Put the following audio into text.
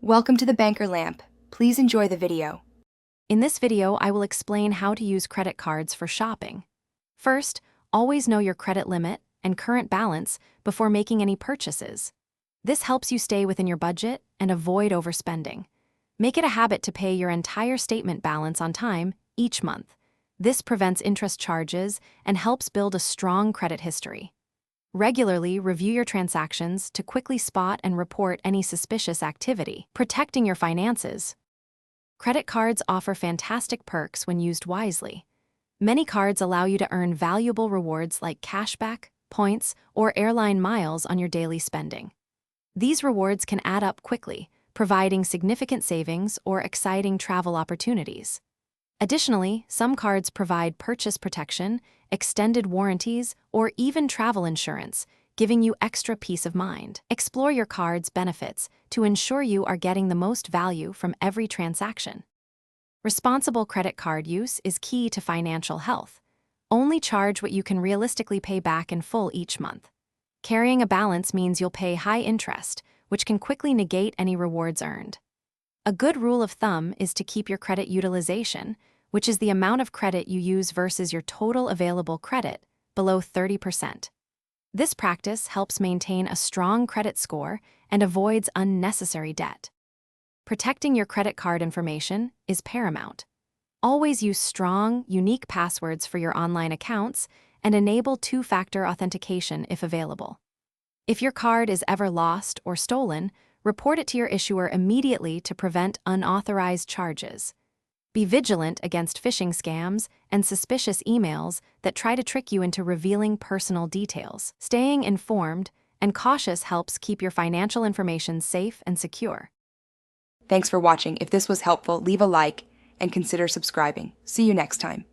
Welcome to the Banker Lamp. Please enjoy the video. In this video, I will explain how to use credit cards for shopping. First, always know your credit limit and current balance before making any purchases. This helps you stay within your budget and avoid overspending. Make it a habit to pay your entire statement balance on time each month. This prevents interest charges and helps build a strong credit history. Regularly review your transactions to quickly spot and report any suspicious activity, protecting your finances. Credit cards offer fantastic perks when used wisely. Many cards allow you to earn valuable rewards like cashback, points, or airline miles on your daily spending. These rewards can add up quickly, providing significant savings or exciting travel opportunities. Additionally, some cards provide purchase protection, extended warranties, or even travel insurance, giving you extra peace of mind. Explore your card's benefits to ensure you are getting the most value from every transaction. Responsible credit card use is key to financial health. Only charge what you can realistically pay back in full each month. Carrying a balance means you'll pay high interest, which can quickly negate any rewards earned. A good rule of thumb is to keep your credit utilization, which is the amount of credit you use versus your total available credit, below 30%. This practice helps maintain a strong credit score and avoids unnecessary debt. Protecting your credit card information is paramount. Always use strong, unique passwords for your online accounts and enable two-factor authentication if available. If your card is ever lost or stolen, report it to your issuer immediately to prevent unauthorized charges. Be vigilant against phishing scams and suspicious emails that try to trick you into revealing personal details. Staying informed and cautious helps keep your financial information safe and secure. Thanks for watching. If this was helpful, leave a like and consider subscribing. See you next time.